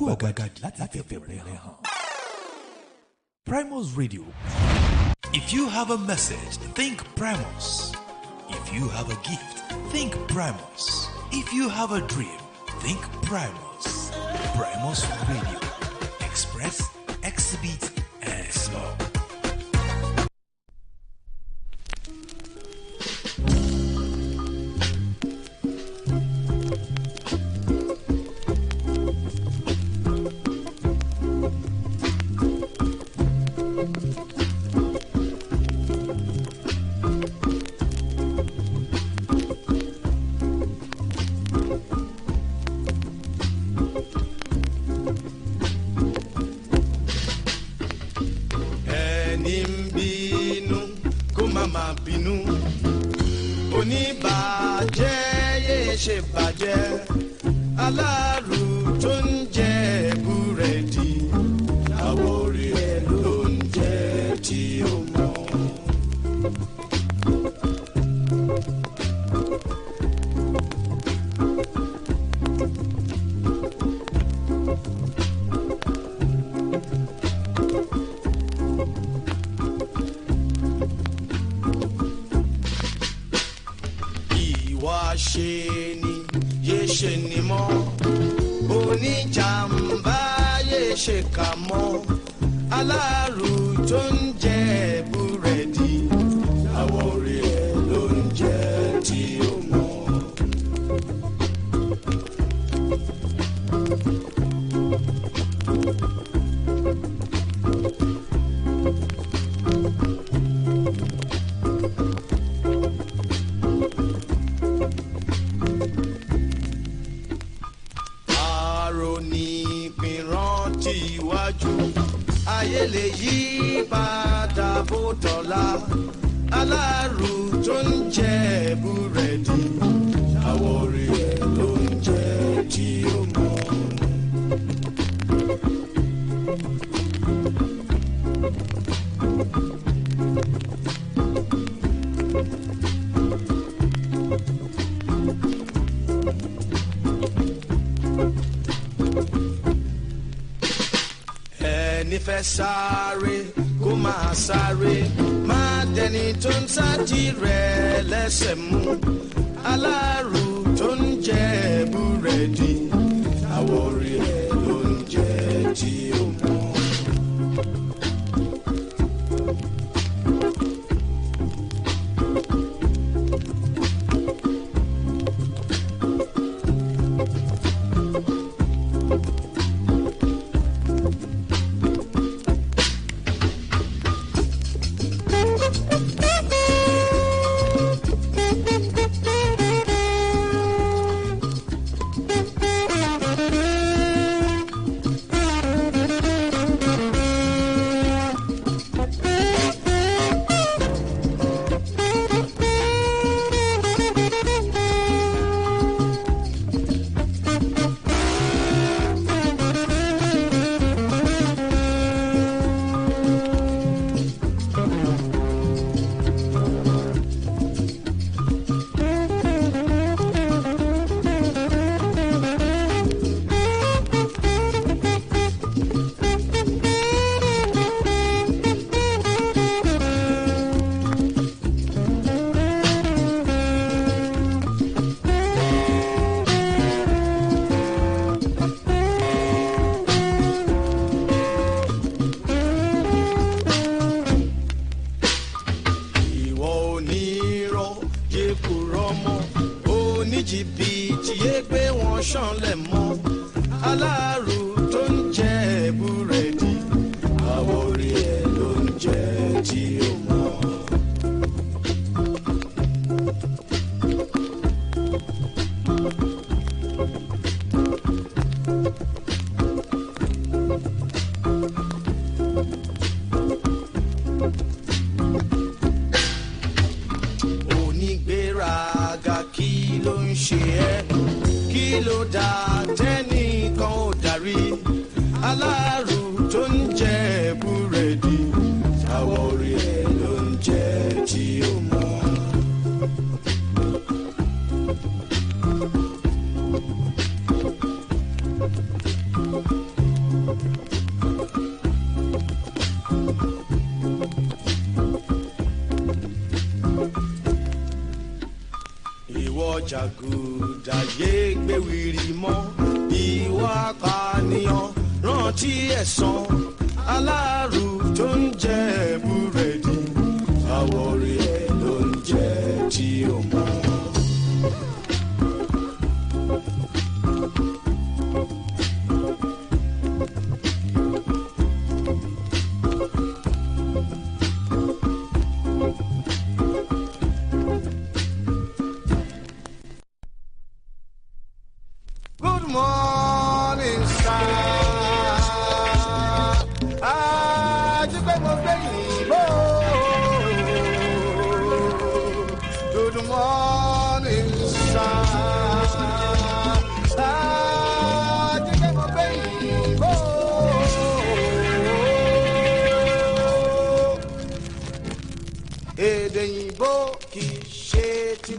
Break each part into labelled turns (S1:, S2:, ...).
S1: ọ̀gbagadì láti fẹ̀fẹ̀ rẹ̀ hàn. Primus Radio. If you have a message, think Primus. If you have a gift, think Primus. If you have a dream, think Primus. Primus Radio. Express, exhibit, and explore.
S2: Sáré kó máa sáré máa dẹni tó ń sájì rẹ̀ lẹ́sẹ̀ mú aláàrù tó ń jẹ búrẹ́dì àwọ̀ orí ẹ̀ ló ń jẹ tí ó mọ́. Aláàrù tó ń jẹ búrẹ́dì àwọ̀ orí ẹ̀ ló ń jẹ tí ó mọ́. jàgùdà yé gbéwìrì mọ́ ìwà pànìyàn rántí ẹ̀san aláàrù tó ń jẹ búrẹ́dì àwọ̀ rẹ̀ ló ń jẹ tí ó mọ́.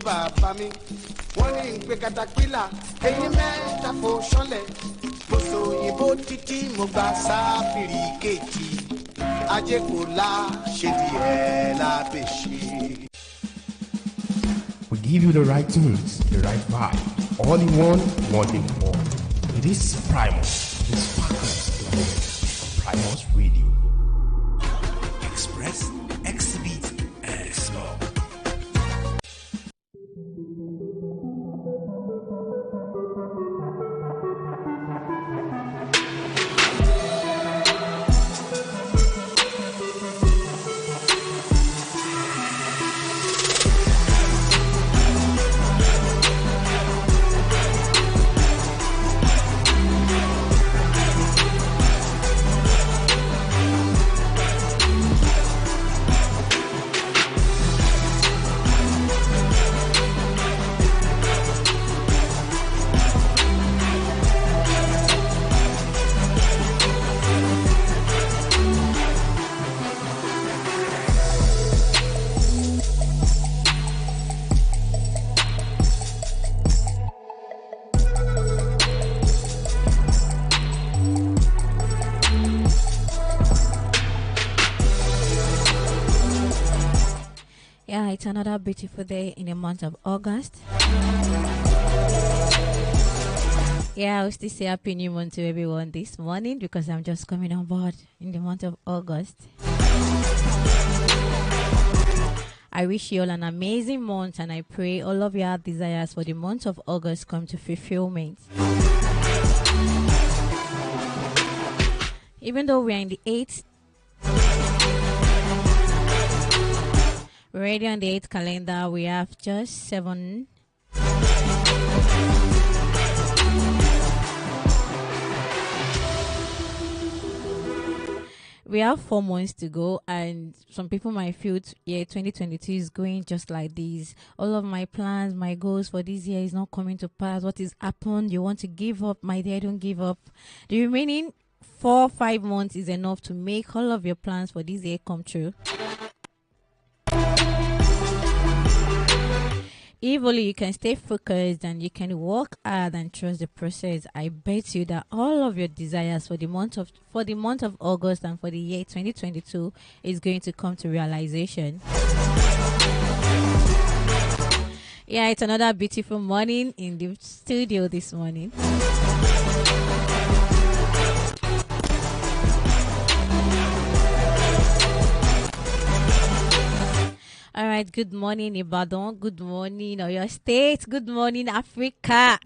S2: Bàbá mi wọ́n ní ìgbé katapila ẹ̀yin mẹ́ta fò ṣánlẹ̀ mo sọ òyìnbó títí mo gba sáfìrì kejì ajé kò la ṣe díẹ̀ lábẹ́ṣe.
S3: We give you the right tunes, the right vibe, all in one in one. It is Primus, the sparkles the world. Primus Radio.
S1: Express, exhibit, and explore.
S4: Yeah, it's another beautiful day in the month of August. Yeah, I will still say happy new month to everyone this morning because I'm just coming on board in the month of August. I wish you all an amazing month and I pray all of your desires for the month of August come to fulfillment. Even though we are in the 8th, already on the 8th calendar, we have just 7. We have 4 months to go, and some people might feel, 2022 is going just like this. All of my plans, my goals for this year is not coming to pass. What is happened? You want to give up? My dear, don't give up. The remaining 4-5 months is enough to make all of your plans for this year come true. If only you can stay focused and you can work hard and trust the process, I bet you that all of your desires for the month of August and for the year 2022 is going to come to realization. Yeah, it's another beautiful morning in the studio this morning. All right, good morning, Ibadan. Good morning, Oyo State. Good morning, Africa.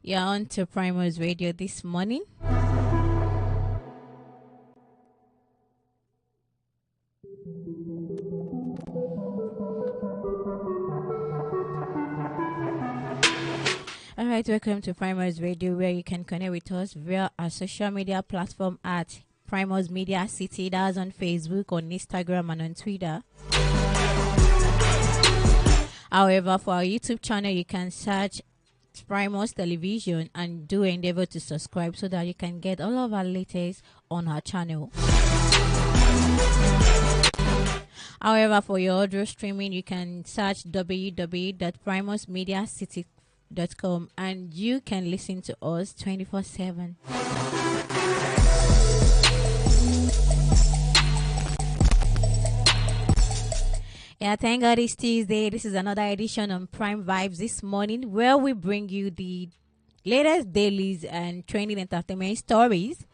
S4: You're on to Primus Radio this morning. All right, welcome to Primus Radio, where you can connect with us via our social media platform at Primus Media City. That's on Facebook, on Instagram, and on Twitter. However, for our YouTube channel, you can search Primus Television and do endeavor to subscribe so that you can get all of our latest on our channel. However, for your audio streaming, you can search www.primusmediacity.com and you can listen to us 24/7. Yeah, thank God it's Tuesday. This is another edition on Prime Vibes this morning where we bring you the latest dailies and trending entertainment stories.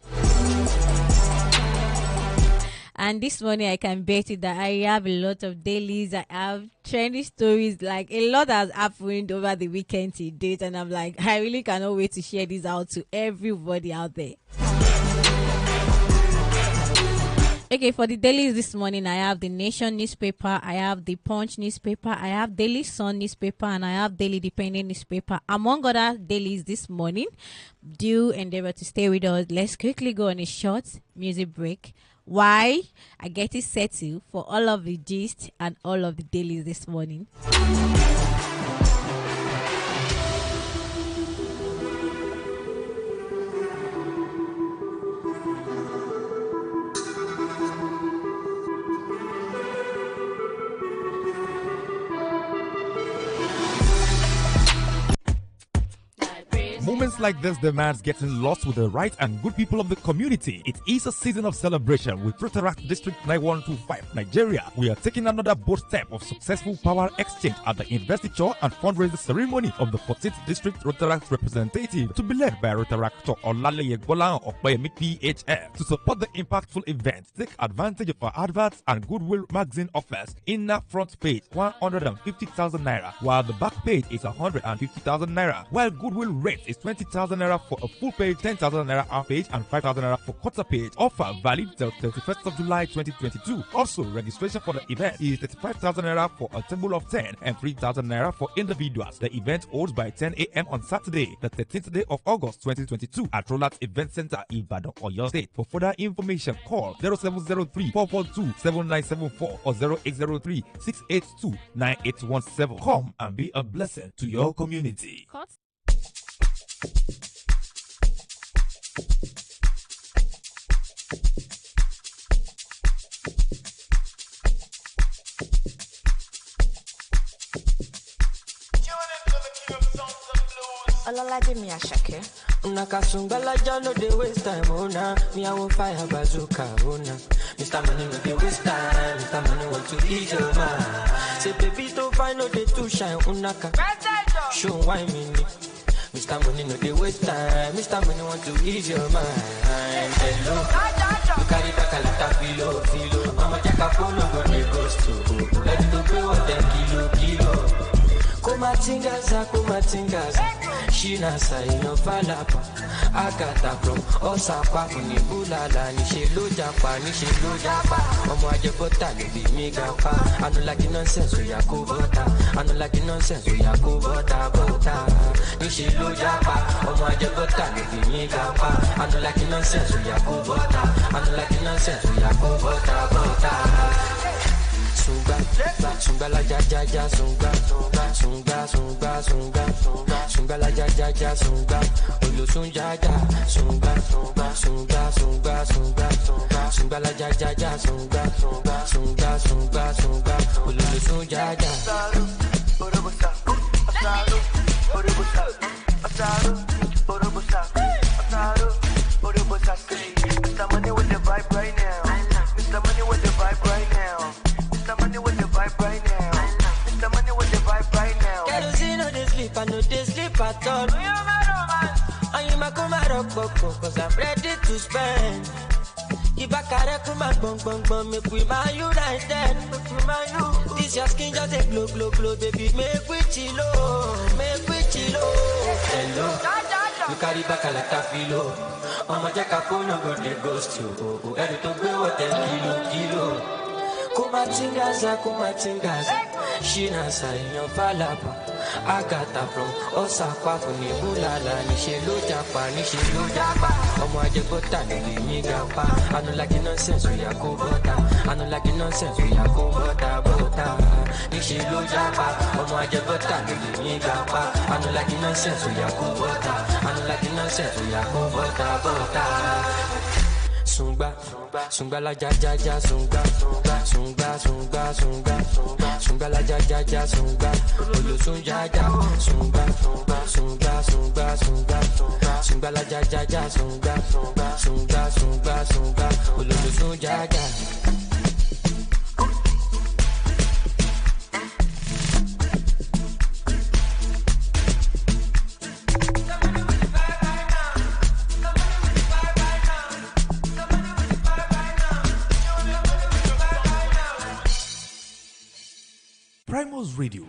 S4: And this morning, I can bet you that I have a lot of dailies. I have trending stories. Like, a lot has happened over the weekend to date. And I'm like, I really cannot wait to share this out to everybody out there. Okay, for the dailies this morning, I have the Nation newspaper, I have the Punch newspaper, I have Daily Sun newspaper, and I have Daily Dependent newspaper, among other dailies this morning. Do endeavor to stay with us. Let's quickly go on a short music break. Why? I get it settled for all of the gist and all of the dailies this morning.
S5: Moments like this demands getting lost with the right and good people of the community. It is a season of celebration with Rotaract District 9125, Nigeria. We are taking another bold step of successful power exchange at the investiture and fundraising ceremony of the 14th District Rotaract representative to be led by Rotaractor Olaleye Golan Okpeyemi PHF. To support the impactful event, take advantage of our adverts and Goodwill magazine offers. Inner front page 150,000 naira, while the back page is 150,000 naira, while Goodwill rate is 20,000 naira for a full page, 10,000 naira half page, and 5,000 naira for quarter page. Offer valid till 31st of July 2022. Also, registration for the event is 35,000 naira for a table of 10 and 3,000 naira for individuals. The event holds by 10 a.m. on Saturday, the 13th day of August 2022 at Rolat Event Center, Ibadan, Oyo State. For further information, call 0703 442 7974 or 0803 682 9817. Come and be a blessing to your community.
S6: Olalaje mi Asake. Unakasungbala no dey waste time, oh na. Me I will fire bazooka, oh na. Mr. Money no dey waste time, Mr. Money want to ease your mind. Say baby to find no dey too shine, unaka. Show why me ni. Mr. Money no dey waste time, Mr. Money want to ease your mind. Hello, you carry back a lot of filo. Mama take a phone, no go dey ghost to. Ready to pay what them kilo. Kumatingaza, Shina Saino Falapa, Agata from Osapa, Nibulala, Nishilo Japa, Omajabota, be Migapa, I don't like nonsense with Yakubota, I don't like nonsense with Yakubota, Nishilo Japa, Omajabota, be Migapa, I don't like nonsense with Yakubota, I don't like nonsense with Yakubota. Sunga la ja sunga la ja sunga olo sunga sunga la ja sunga olo sunga Mr. Money with the vibe right now. Mr. Money with the vibe right now. Mr. Money with the vibe right now. Mr. Money with the vibe right now. Kerosene no dey sleep, I no dey sleep at all. I am a coco, cause I'm ready to spend. If I carry come bong, make we my united. This your skin just a glow, baby, make we chillo. Hello, you carry back a lot of filo. I'ma take a phone, no go dey ghost you. Ready to go what kilo. Kumatingaza, Shina Saino Falapa, Agata from Osaka, Nibulala, Nishilo Japa, Omajabota, Migapa, I don't like nonsense with Yakubota, I don't like nonsense with Yakubota, Nishilo Japa, Omajabota, Migapa, I don't like nonsense with Yakubota, I don't like nonsense with Yakubota. Sunga la ja sunga la ja sunga olo sunga la ja sunga olo sunga
S1: Primus Radio.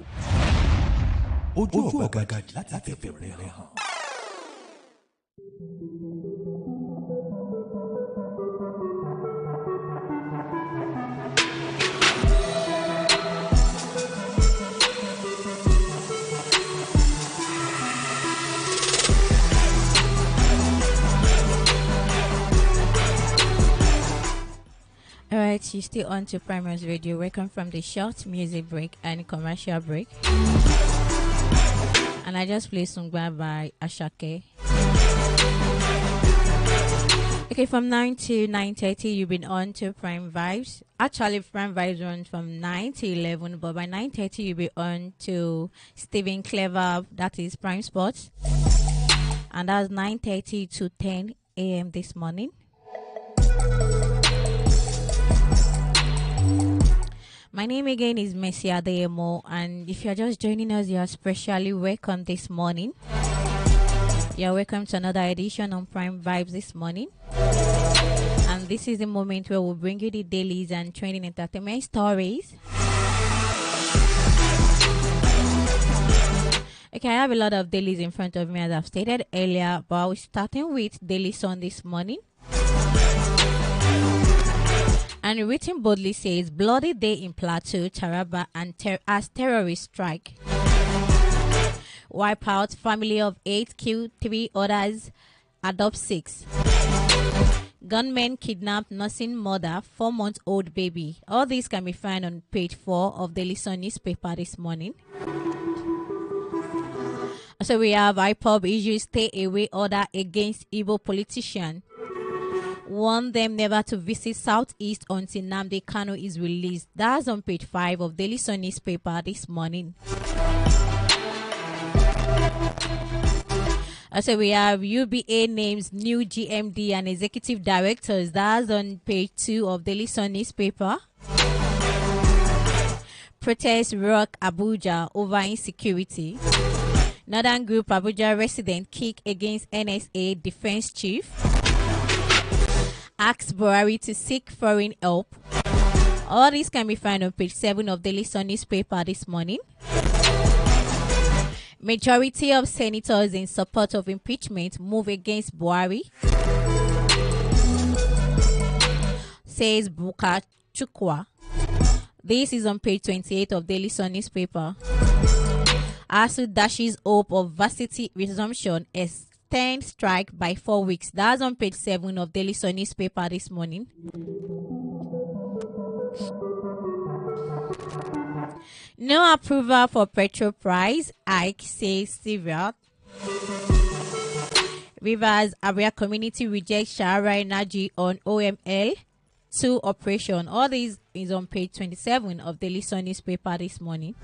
S1: Ojú ọ̀gbagadì láti fẹ̀fẹ̀ rẹ̀ hàn.
S4: Alright, you're still on to Primus Radio. Welcome from the short music break and commercial break. And I just played Sungba by Ashake. Okay, from 9 to 9:30, you've been on to Prime Vibes. Actually, Prime Vibes runs from 9 to 11, but by 9:30, you'll be on to Stephen Clever, that is Prime Sports. And that's 9:30 to 10 a.m. this morning. My name again is Messi Adeyemo, and if you're just joining us, you're especially welcome this morning. You're welcome to another edition on Prime Vibes this morning. And this is the moment where we'll bring you the dailies and trending entertainment stories. Okay, I have a lot of dailies in front of me as I've stated earlier, but we're starting with Daily Sun this morning. And written boldly says, bloody day in Plateau, Taraba, and as terrorist strike. Wipe out, family of 8 kill 3 others, adopt 6. Gunmen kidnap nursing mother, 4-month-old baby. All these can be found on page 4 of Daily Sun newspaper this morning. So we have IPOB issues stay away order against Igbo politician. Warn them never to visit Southeast until Nnamdi Kanu is released. That's on page 5 of Daily Sun newspaper this morning. Also, we have UBA names new GMD and executive directors. That's on page 2 of Daily Sun newspaper. Protests rock Abuja over insecurity. Northern Group Abuja resident kick against NSA defense chief. Asks Buhari to seek foreign help. All this can be found on page 7 of Daily Sun newspaper this morning. Majority of senators in support of impeachment move against Buhari, says Buka Chukwa. This is on page 28 of Daily Sun newspaper. ASU dashes hope of varsity resumption as 10 strike by 4 weeks. That's on page 7 of Daily Sun newspaper this morning. No approval for petrol price hike, says Sivert. Rivers area community rejects Shahara Energy on OML 2 operation. All this is on page 27 of Daily Sun newspaper this morning.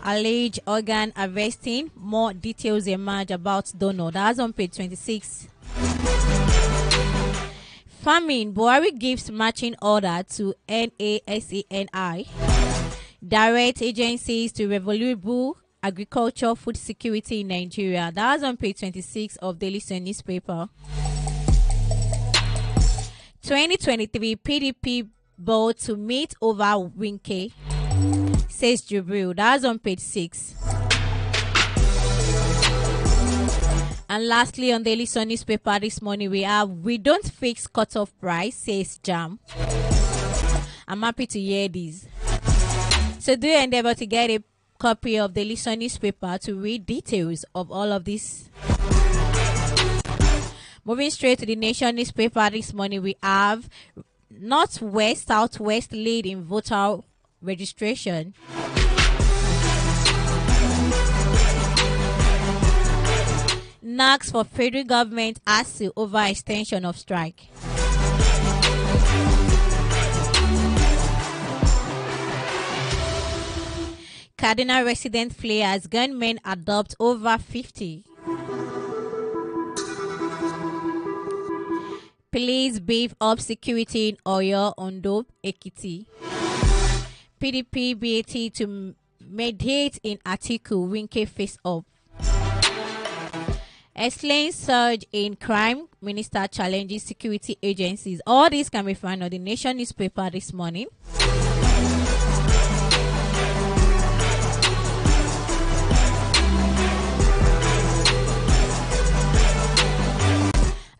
S4: Alleged organ harvesting. More details emerge about donor. That's on page 26. Famine. Buhari gives matching order to NASENI. Direct agencies to renewable agriculture food security in Nigeria. That's on page 26 of Daily Sun newspaper. 2023 PDP vote to meet over Winke, says Jubril. That's on page 6. And lastly, on Daily Sun newspaper this morning, we have we don't fix cutoff price, says Jam. I'm happy to hear this. So do endeavor to get a copy of Daily Sun newspaper to read details of all of this. Moving straight to the Nation newspaper this morning, we have Northwest, Southwest lead in voter registration. Knocks for federal government ASU over extension of strike. Cardinal resident flee as gunmen adopt over 50. Police beef up security in Oyo, Ondo, Ekiti. PDP BAT to mediate in Atiku, Winke face up. Explains surge in crime, minister challenges security agencies. All these can be found on the Nation newspaper this morning.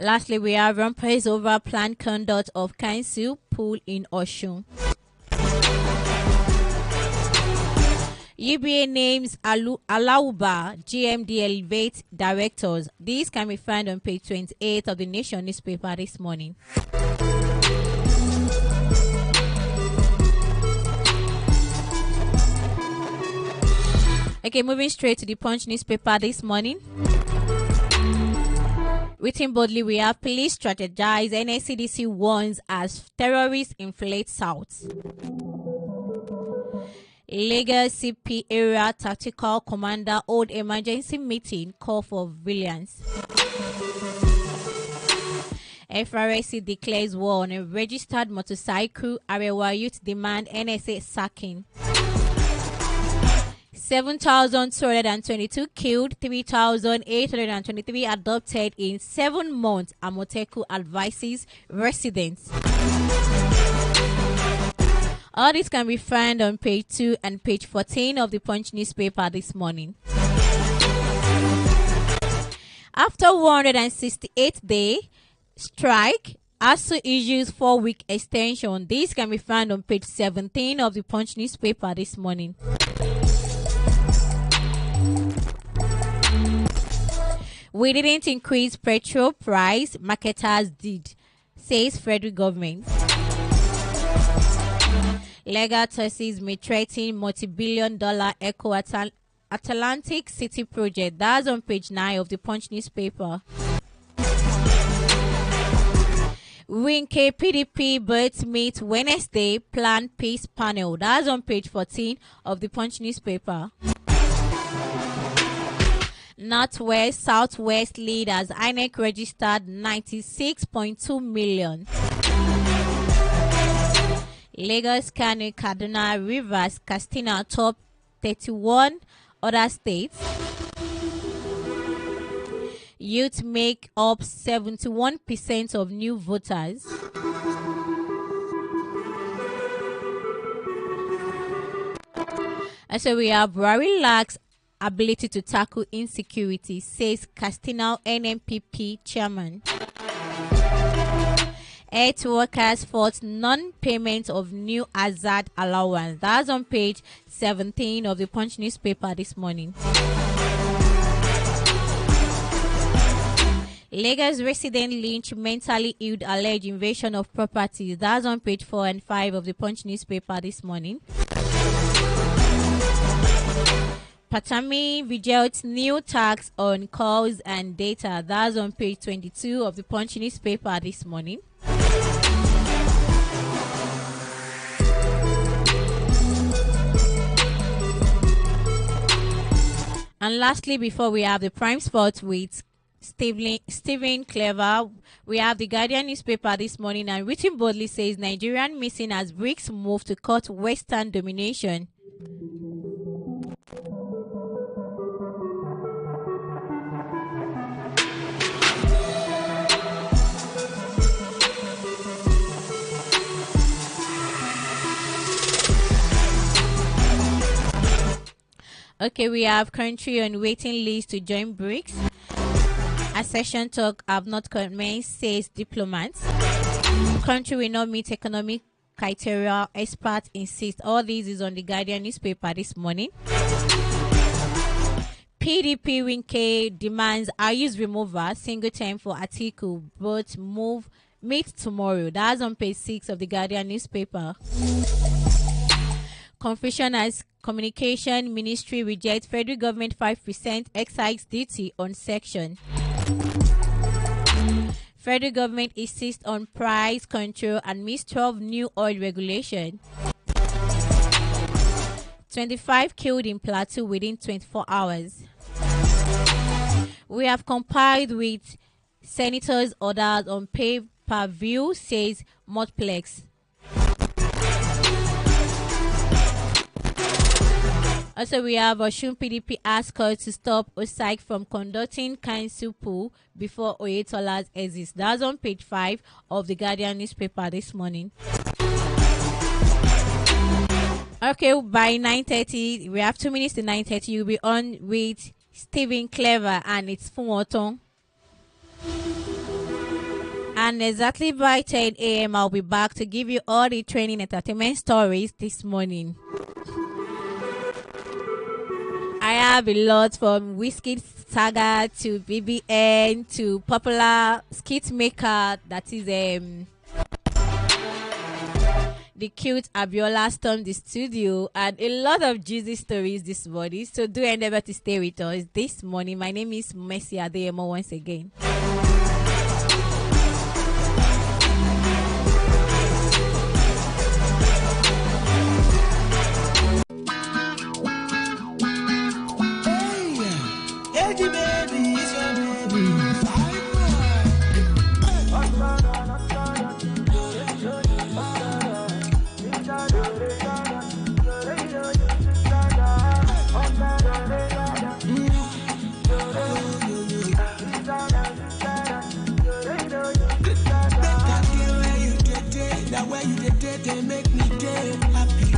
S4: Lastly, we have rampage over planned conduct of council pool in Oshun. UBA names Alauba GMD Elevate directors. These can be found on page 28 of the Nation newspaper this morning. Okay, moving straight to the Punch newspaper this morning. Written boldly, we have police strategize, NSCDC warns as terrorists inflate South. Lagos CP area tactical commander hold emergency meeting, call for vigilance. FRSC declares war on a registered motorcycle. Arewa youth demand NSA sacking. 7,222 killed, 3,823 adopted in 7 months, Amoteku advises residents. All this can be found on page 2 and page 14 of the Punch newspaper this morning. After 168-day strike, ASU issues 4-week extension. This can be found on page 17 of the Punch newspaper this morning. We didn't increase petrol price, marketers did, says federal government. Legal taxes may threaten multi-billion-dollar Eco-Atlantic City project. That's on page 9 of the Punch newspaper. Winke PDP birds meet Wednesday, planned peace panel. That's on page 14 of the Punch newspaper. Northwest, Southwest leaders, INEC registered 96.2 million. Lagos, Kano, Kaduna, Rivers, Katsina top 31 other states. Youth make up 71% of new voters. And so we have Buhari lacks ability to tackle insecurity, says Castinal NMPP chairman. Health workers fought non-payment of new hazard allowance. That's on page 17 of the Punch newspaper this morning. Lagos resident lynch mentally ill alleged invasion of properties. That's on page 4 and 5 of the Punch newspaper this morning. Patami vigil's new tax on calls and data. That's on page 22 of the Punch newspaper this morning. And lastly, before we have the Prime Sport with Stephen Clever, we have the Guardian newspaper this morning, and written boldly says Nigerian missing as BRICS move to cut Western domination. Okay, we have country on waiting list to join BRICS. Accession talk have not commenced, says diplomats. Country will not meet economic criteria, experts insist. All this is on the Guardian newspaper this morning. PDP Winke demands IU's removal, single time for Atiku, but meet tomorrow. That's on page 6 of the Guardian newspaper. Confusion as Communication Ministry rejects federal government 5% excise duty on section. Federal government insists on price control and missed 12 new oil regulation. 25 killed in Plateau within 24 hours. We have complied with senators' orders on pay-per-view, says Multiplex. Also, we have Oshun PDP asked her to stop OSAIC from conducting council pool before Oyetola's exit. That's on page 5 of the Guardian newspaper this morning. Okay, by 9:30, we have 2 minutes to 9:30. You'll be on with Stephen Clever and it's Fumoton. And exactly by 10 a.m., I'll be back to give you all the training entertainment stories this morning. I have a lot from Whiskey Saga to BBN to popular skit maker that is the cute Abiola stormed the studio, and a lot of juicy stories this morning. So do endeavor to stay with us this morning. My name is Mercy Adeyemo once again.
S2: They make me get happy.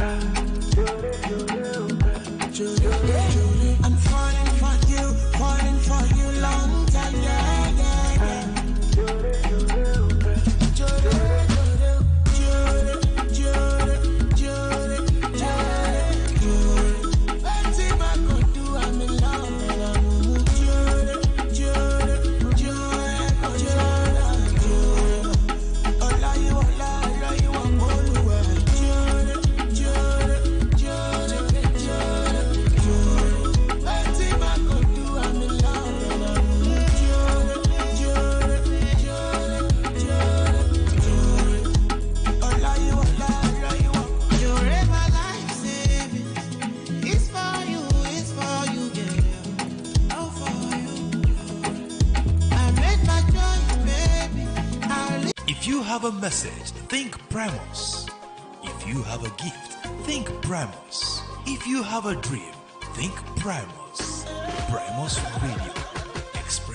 S2: I'm falling for you long time, yeah, yeah, yeah. I'm in love and I'm
S1: If you have a message, think Primus. If you have a gift, think Primus. If you have a dream, think Primus. Primus Radio.